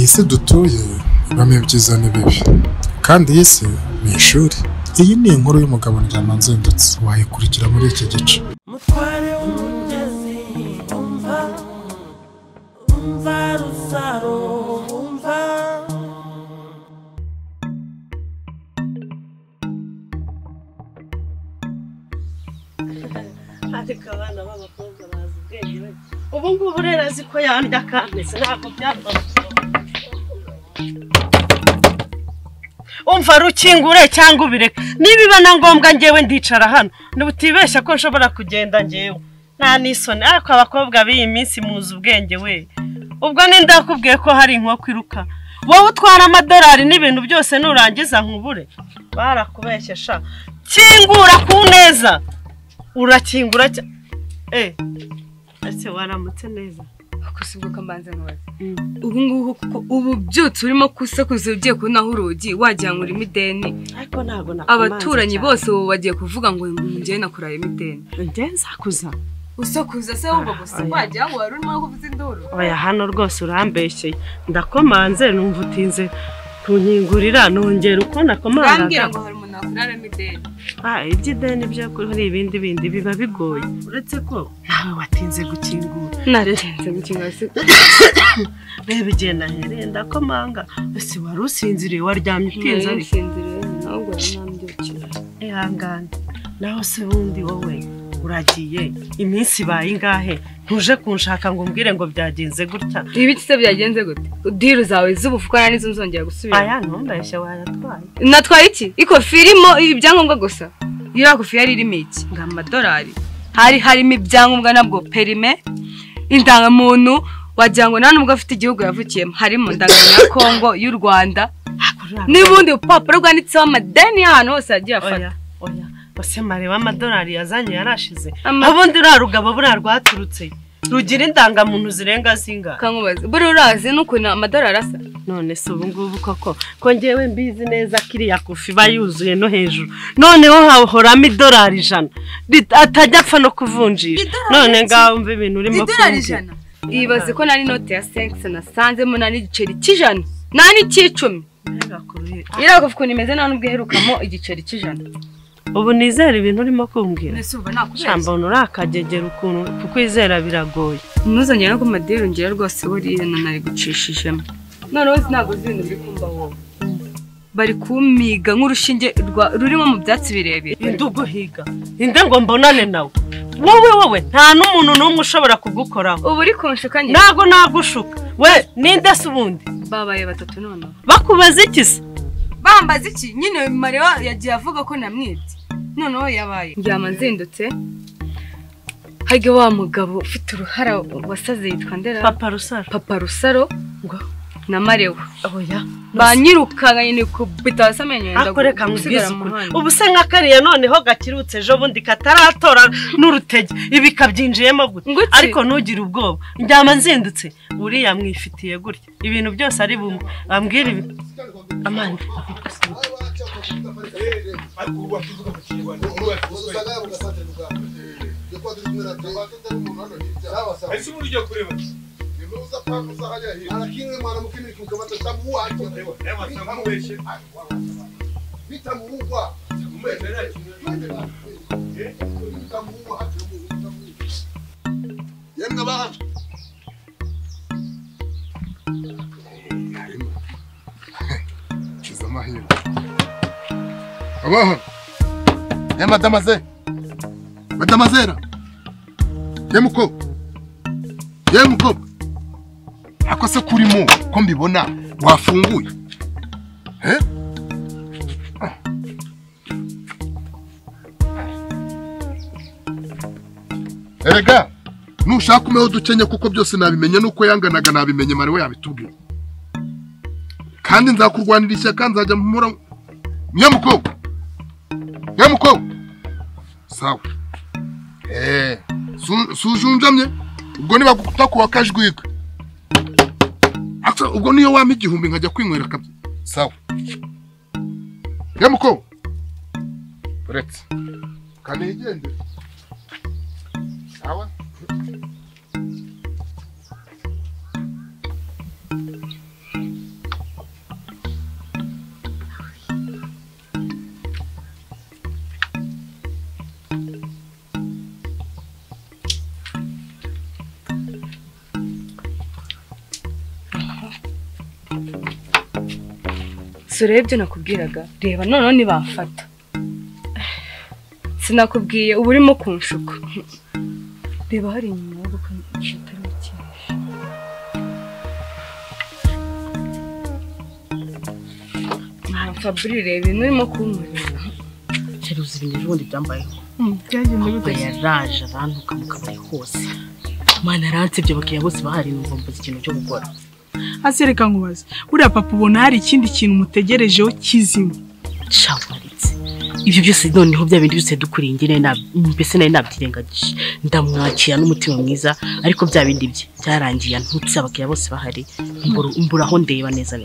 isi dutuye ibamo ibyiza n'ibibi kandi iyi si ni ishuri. Iyi ni inkuru y'umugabo Ndyamanzindutse wayikurikira muri iki gice. Mutware w'umugezi umva rusaro umva. Ariko abana b'abakobwa bazi ubwenge ubu ngubu rero azi ko yandya kameze ntabwo byavamo. Umva rukingure cyangwa ubireka nibiba na ngombwa ngewe ndicara hano ndubutibeshya ko nshobora kugenda ngewe nta nisone. Ariko abakobwa b'iyi minsi muzi ubwenge we. Ubwo ndakubwiye ko hari inkoko iruka wowe utwara amadolari n'ibintu byose nurangiza nkubure barakubeshye sha. Kingura ku neza urakingura ese waramutse neza kusibuka mbanze nwaze ubu ngubu kuko ubu byutse urimo kusakuza ugiye kunaho urugi wagira ngo uri mideni. Ariko ntago nakumanze abaturanyi bose ubu bagiye kuvuga ngo ngiye nakuraye mideni. Ngiye nzakuza usakuza se wumva gusa wagira ngo wari urimo kuvuza induru. Oya hano rwose urambeshye ndakomanze numva utinze kunkingurira nongera uko nakomanga. Urambwira ngo hari umuntu akurara mideni. Iby'ideni byo kuri ibindi biba bigoye uretse ko nawe watinze gukingura. Natinze gukingura se reba igenda herenda komanga ese wari usinziriye waryamye utinze ari sinziriye ntabwo nambyukira. Ihangane naho se wundi wowe uragiye iminsi baye ingahe ntuje kunshaka ngo umbwire ngo byagenze gutya. Ibiki se byagenze gute? Diru zawe z'ubufukana nizo nzongera gusubira. Aya ntumbeshye wayatwaye. Natwaye iki? Iko filimo ibyangombwa gusa. Yira kofi yari irimo iki? Ngamadolari. Harimo ibyangombwa nabwo perime indangamuntu wagira ngo nta nubwo afite igihugu yavukiyemo. Harimo indangamuntu ya Kongo y'u Rwanda n'ubundi upapuro rwanditseho amadeni y'ahantu hose yagiye afata. Oya bose mare w'amadolari yazanye yarashize abundi rarugabo bura rwaturutse rugira indangamuntu zirenga zinga. Kankubaze buri urazi n'ukuntu amadolari asa. None se ubu ngubu koko ko ngewe mbizi neza kiriya kofi bayuzuye no hejuru noneho hahoramo idolari 100 atajya apfa no kuvunjisha. None ngaho umva ibintu urimo kuvunjisha. Ibaze ko nari note ya 5 nasanzemo nari igiceri cy'ijana nani cy'icumi. Ira kofi ko nimeze nta nubwo herukamo igiceri cy'ijana. Ubu nizera ibintu urimo kumbwira. Shambona urakagegera ukuntu kukwizera biragoye. Ntuzongera no kumadero ngira rwose buriye nari gucishijemo. Noneho sinago zibintu biri kumba wowe. Bari kumiga nk'urushinge rurimo mu byatsi birebire. Induguhiga. Inde ngo mbonane nawe. Wowe nta n'umuntu n'umwe ushobora kugukoraho. Ubu uri kunshukanye. Nago nagushuka. We ninde se ubundi? Babaye batatu none. Bakubaza iki se? Bambaza iki? Nyine Marewa yagiye avuga ko namwibye. Noneho yabaye. Ndyamanzindutse. Hage wa mugabo ufite uruhara wasaze yitwa ndera. Papa Rusaro ngo na Marewa. Oya. Banyirukanga nyine kubita samenyo ndago. Akoreka mubwiza ubu se nkakariye noneho gakirutse ejo bundi kataratora n'urutege ibi kabyinjiyemo gute. Ariko nugira ubwoba. Ndyamanzindutse uriya mwifitiye gutya. Ibintu byose ari bumwe. Ambwira ibi. Amani. Abaha. Madamazera. Yemuko. Akose kurimo ko mbibona wafunguye. Erega nushaka umeho ducenye kuko byose nabimenye nuko yanganaga nabimenye Marewa yabitubwira. Kandi nzakurwanira ishyaka nzajya mpura Nyamuko. sawa sujunjamye ubwo niba gutakuwa kajwiga asa ubwo niyo wama igihumbi nkajya kwinywera kabye sawa yamuko uretse kanigende sawa Sore ibyo nakubwiraga reba none nibafata sinakubwiye ubu urimo kunshuka reba hari inyuma yo gukanishita n'iki Fabri reba ibintu urimo kumurira Cheruzi ibintu rundi byambayeho byagenda gute yaraje arantuka mu kabari hose mana rantse ibyo bakiya bose bahari numva mbuze ikintu cyo gukora Asereka nkubaza buriya papa ubona hari ikindi kintu mutegerejeho kizima shawaritse ibyo byose noneho bya bindi byose dukuringire mbese nari nabyirengagije ndamwakira n'umutima mwiza ariko bya bindi bye byarangiye ntutse abakiya bose bahari mburaho ndeba neza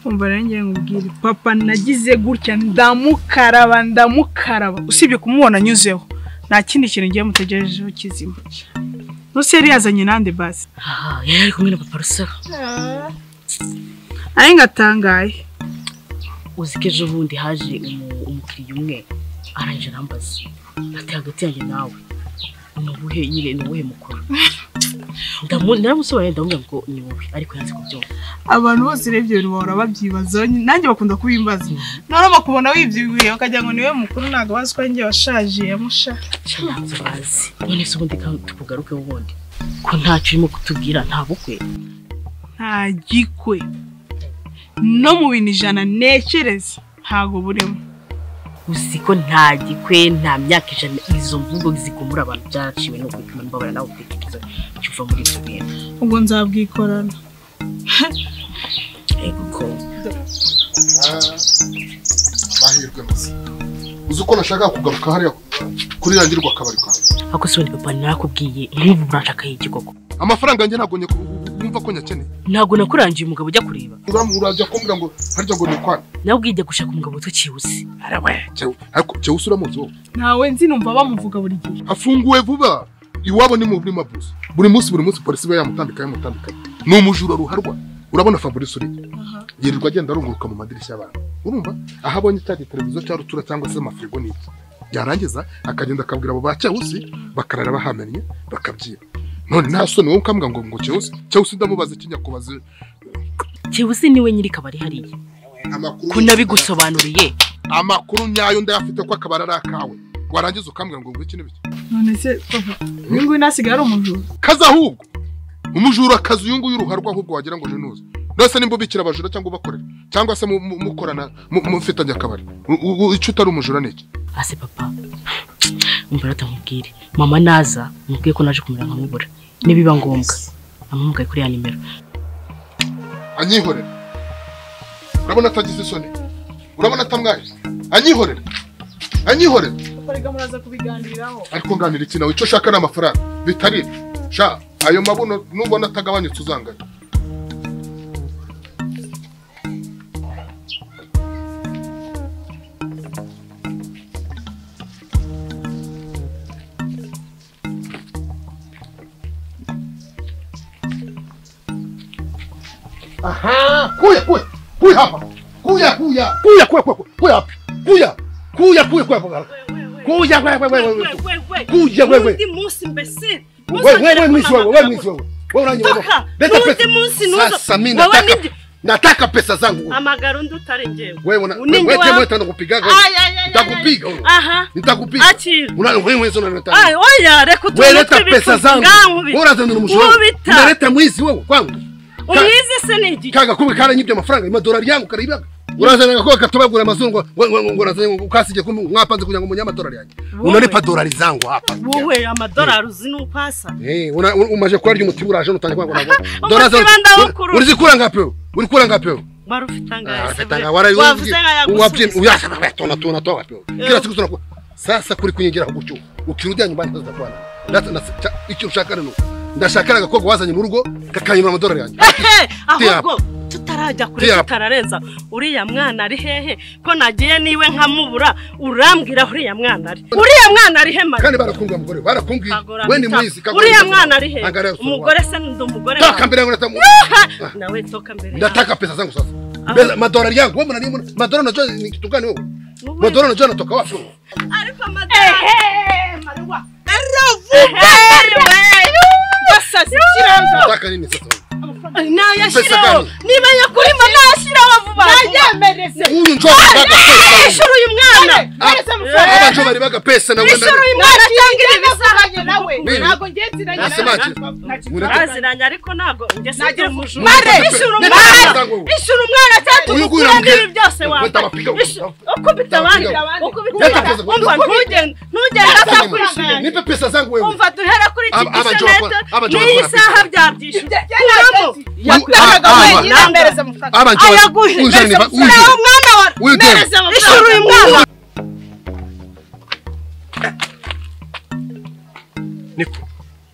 umva rangiye nkubwire papa nagize gutya ndamukaraba usibye kumubona nyuzeho nta kindi kintu ngiye mutegerejeho kizima Nuseri yazanye nande basi yari kumwe na papa Rusaro ari ngatangaye uzikeje ubundi haje umukiriya umwe aranje nambaza ati hagati yanjye nawe nubuhe nyire nubuhe mukuru ndamusobanurira ndamubwira ngo ni wowe ariko yanze kubyumva abantu bose rebye bintu bahora babyibaza nanjye bakunda kubimbaza none bakubona wibyibuye bakajya ngo niwe mukuru ntago bazi ko njye washaje yamusha cyangwa bazi none se ubundi tukugaruke ubundi ko ntacyo urimo kutubwira nta bukwe nta gikwe no mu bintu 100 nekereza ntago burimo usiko nta gikwe nta myaka 100 izo mvugo zikumura abantu byaraciwe no kwituma mbabara nawe utekereza cyuva muri ibyo bintu ubwo nzabwikorana ego amahirwe masa uzuko nashaka kugaruka hariya kuri rangirwa akabari kwa ako se papa narakubwiye nk'ubu burashaka iki koko amafaranga njye ntago nyumva ko nyakeneye ntago nakurangiye umugabo ujya kureba urajya kumbwira ngo harya ngo ni kwana nabwiye gushaka umugabo tukiwusi arawe ariko cyewusi uramuzi wowe nawe nzi numva bamuvuga buri gihe afunguwe vuba iwabo ni mu buri mabuso buri munsi polisi be yamutandika ni umujura ruharwa urabona Fabrice uri yirirwa agenda arunguruka mu madirishya y'abantu urumva aho abonye cyari televiziyo cya rutura cyangwa se amafrigo n'iki yarangiza akagenda akabwira abo bacyewusi bakarara bahamenye bakabyiba none nta soni wowe ukambwa ngo cyewusi ndamubaza ikinyakubaza cyewusi niwe nyiri kabari hariye ko nabigusobanuriye amakuru nyayo ndayafite ko akabara ari akawe warangiza ukambwira ngo iki n'ibiki none se papa ngo nasigaye ari umujura kaza ahubwo umujura kazi uyu nguyu uruharwa ahubwo wagira ngo jenuze nose nimba bikira abajura cyangwa ubakorera cyangwa se mukorana mufitanye akabari icyo utari umujura niki ase papa umbara tamubwire mama naza mubwiye ko naje kumira nkamubura nibiba ngombwa amumugaye kuri ya nimero anyihorera urabona atagize isoni urabona atamwaye anyihorera Korega muraza kubiganiraho ariko nganira iki nawe icyo shaka n'amafaranga bitari sha ayo mabuno nubona atagabanyutse uzangana aha kuya hapa kuya undi munsi mbese nataka pesa zangu amagaro ndi utari ngewe wewe nitakupiga nitakupiga oya reka utuntu pesa zangu urazana umushoro unaleta mwizi wewe kwangu umwizi se nigi kaga kubi kara nyibyo amafaranga $1 yangu karibaga urazana ko katobagura amazungu ngo urazana ukasije mwapanze kugira ngo munye $1 yanjye unanipa $1 zangu hapa wowe $1 uzinupasa umaje kwarya umutima uraje nutanye kwanga $1 urizikura ngape barufitanga wavuze uyashaka tona toga pe kila siku tunakula sasa kuri kunyegera gutyo ukirujya nyuma ntaza kwana icyo ushaka rero ndashaka agakobwa wazanye mu rugo kakanyura amadorari yanjye ahubwo tutarajya kure tutararenza uriya mwana ari hehe ko nagiye niwe nkamubura urambwira uriya mwana ari he mari kandi barakunga mugore barakungiye we ni mwizi uriya mwana ari he umugore se ndi umugore toka mbere ngo natamu nawe toka mbere ndataka pesa zangu sasa madorari yangu wewe mnani madorari najua ni kitu gani wewe madorari najua natoka wapi ariko madorari mariwa basasi kiranza nataka nini sasa nayashiraho niba yakurima nashiraho vuba nayemereze uyu njoo baga pesa ishuru uyu mwana aba njoo bari baga pesa na wenda ishuru uyu mwana cyangwa ibisabanye nawe ntago ngenziranye aziranye ariko nago nge nagira umujura ishuru umwana cyatugukura n'ibi byose wambaye ukubita abandi umva ntugenda atakwishije nipe pesa zangu wewe umva duhera kuri iki gisenete n'iyi saha byabyishyuye niko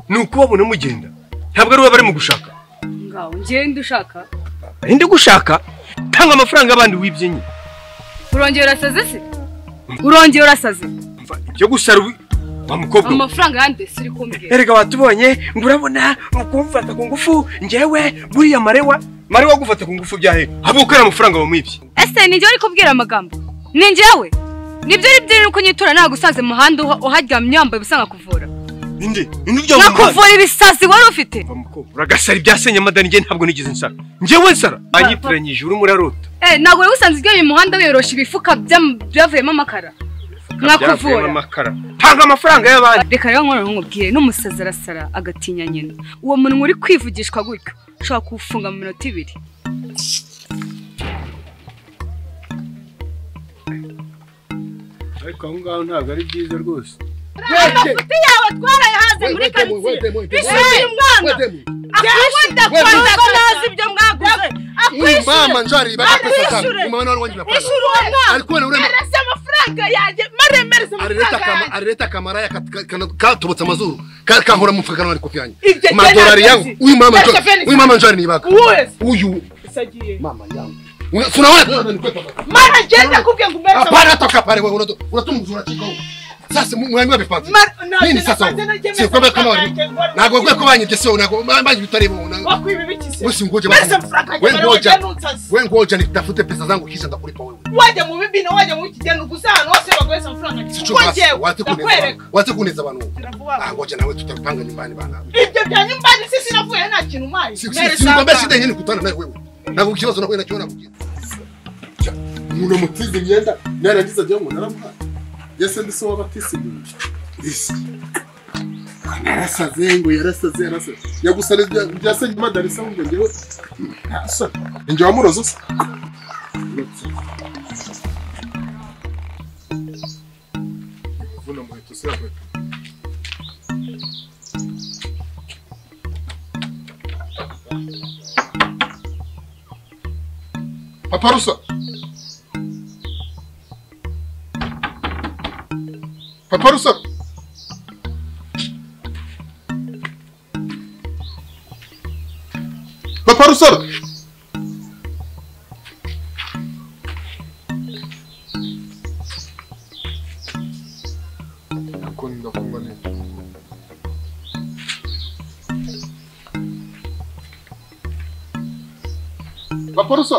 nuko wabona mugenda ntabwo ari we bari mu gushaka ngaho ngende ushaka indi gushaka tanga amafaranga abandi wibye nyine urongera urasaze se urongera urasaze ibyo gusara wa mukobwa amafaranga yande siri kumbwira erega watubonye ngo urabona ukumfata ku ngufu njewe buriya marewa gufata ku ngufu byahe abukara amafaranga bamwibye ese ni njye uri kubwira amagambo ni njyewe nibyo ari byo uko nyitura ntago usanze mu muhanda uharyamye yambaye usanga kuvura indi byo mu nakuvura ibisazi wari ufite uragasara ibyasenye amadani nge ntabwo nigeze nsara njewe nsara anyitiranyije uri murarota ntago wari usanze iryamye mu muhanda wiyorosha ibifuka byavuyemo amakara mwakuvura amakara tanga amafaranga y'abandi reka rero nkora nkubwire n'umusazi arasara agatinya nyina uwo muntu uri kwivugishwa gutyo ushobora kuwufunga mu minota 2 ariko aho ngaho ntabwo ari byiza rwose amafuti yawe twarayahaze muri karitsiye bishyuye umwana akunda ko nazi ibyo mwaguze mama njari baga pesa zangu mama wani wanjye ishuru umwana ariko wana urema mereza amafaranga yanjye maremereza amafaranga areta kamara katubutsa amazuru kankora mu mfakano ari kofi yanjye madorari yangu uyu mama njari ni baga uyu isagiye mama yangu unaona mara genda kubye ngumereza hapana toka pale wewe unatumuzura chiko sasa mwanywa bipanze nini sasa si kwamba kama wali nago kwa banyite so nago mbanyi bitarebo wakwiba bikise wewe ngoje wewe ngoje nitafute pesa zangu kisha ndakulipa wewe waje mu bibi na waje mu kijana gusana wose bagweza amafaranga wate kuneza abantu ngoje nawe tutapanga nyumbani bana ibyo bya nyumbani sisi navuye nta kintu mai ngombe shida yini kutana nawe wewe nago kibazo nawe nakiona kugira muno mutize myenda narangiza je mu naramuha yese ndiso wabatisimu isi yarasaze yagusare byasenye madarisa ngo ngewe asa nje wamurozo se vuna muheto se yakwe Paparusa Paparusa Paparusa Nakonda kumbane Paparusa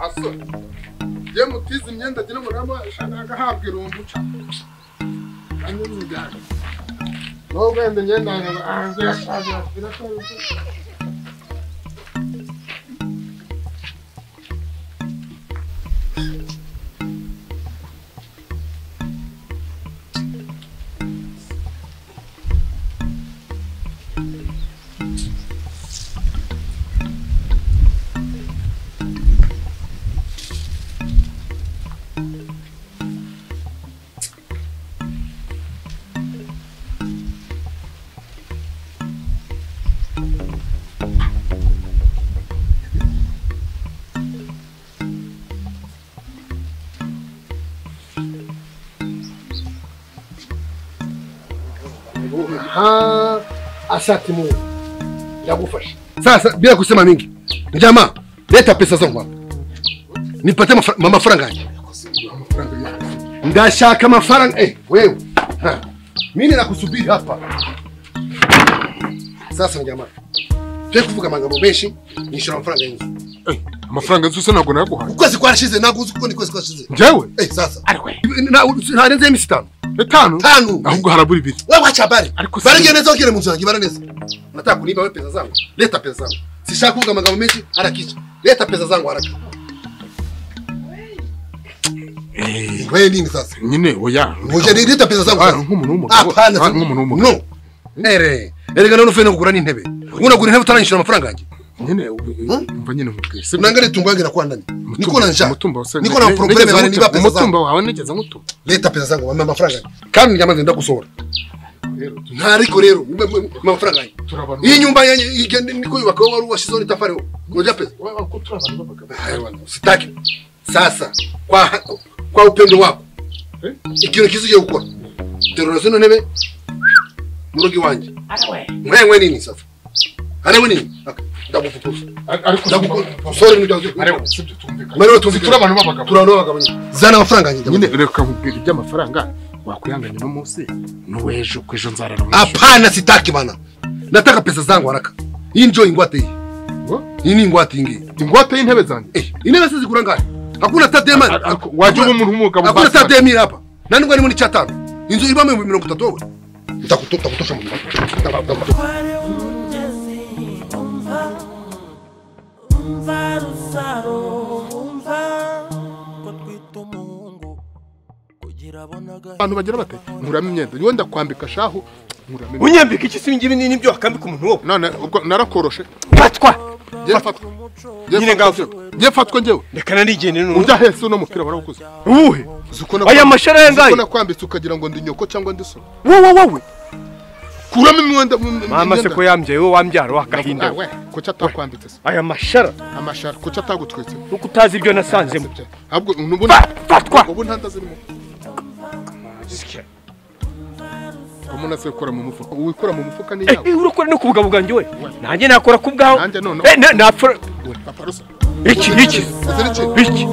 Aso je mutize imyenda gira murama shanaga habwe rumbuca kandi nigana no gende nyenda anga yashaje birashaje Asante Mungu. Ndakufasha. Sasa bila kusema mingi. Jamaa, leta pesa zangu hapa. Nipatie mafaranga yangu. Ndashaka mafaranga wewe. Mimi nakusubiri hapa. Sasa jamaa. Tuje kuvuga amagambo menshi nishira amafaranga yangu. Amafaranga nzu sana gona yaguhaye. Ukwezi kwarashize naguzi kuko ni kwezi kwarashize. Njyewe? Sasa. Arwe. Narenze imisi 5. 5? Ahubwo harabura 2. Wewe acha habari. Bari neza ukire mu nzu bara neza. Nataka kuniba wewe pesa zangu. Leta pesa zangu. Sishaka kuvuga amagambo menshi harakisha. Leta pesa zangu haraka. Wewe nini sasa? Nyine oya. Ngoja leta pesa zangu. Nk'umuntu w'umugabo. Hapana, nk'umuntu w'umugabo. No. Erega none ufene kugura n'intebe. Unagura intebe utaranyishura amafaranga yanjye. Nyine umva nyine nkubwise. Nangare tungwangira kwa ndani. Niko na njaa. Niko na problem bane niba pesa zangu. Umutumba wawe nigeze ngutumba. Leta pesa zangu mama amafaranga yanjye. Kandi nyamaze ndagusohora. Ntariko rero amafaranga yanjye. Iyi nyumba yanjye niko yubaka wari washizo ni tafari. Ngoja pesa. Ko turabana babaga. Sitaki. Sasa kwa upendo wako. Ikintu kizije gukora. Terura zino ntebe. Murogi wanje. Mwewe nini sasa? Arewe nini? Ndagufupuza. Ariko sorry nitazo. Arewe sibyo tumvikana. Mero tumvikana. Turabana babaga. Turabana babaga. Zana amafaranga yanjye. Nyine reka nkubwira iby'amafaranga wakuyanganya no munsi n'uwejo kwejo nzarara. Hapana sitaki bana. Nataka pesa zangu haraka. Hii njoo ingwate hii. Hii ni ingwate ingi. Ingwate y'intebe zanjye. Intebe sisi zigura ngahe? Hakuna tadema. Waje umuntu w'umugabo. Hakuna tadema hapa. Nani ngani muri chatano? Inzu ibamo 30 wewe. Utakutosha mu. Abantu bagira bate nkuramo imyenda niwe ndakwambika shaho nkuramo. Unyambika iki singibi nibyo akambika umuntu wo. None ubwo narakoroshe. Fatwa. Yefatwa. Nyine ngaho. Yefatwa njyewe. Reka narigene none. Ujya hese no mupira warakuze. Uwuhe? Aya mashara yangaye. Uko nakwambitse ukagira ngo ndi nyoko cyangwa ndi so. Wowe. Kuramo imyenda. Mama se ko yambye wowe wambyaro akahinda. Ko cyatakwambitse se. Aya mashara. Amashara ko cyatagutwitse. Uko utazi ibyo nasanzemo. Ahubwo nubundi fatwa. Ubu ntandazirimo. Umuntu asekora mu mufuka. Uwikora mu mufuka ni yawe. Urakora no kubuga buganje we. Nanjye nakora kubwaho. Nanjye none. Napfa. Papa rusa. Iki. Iki.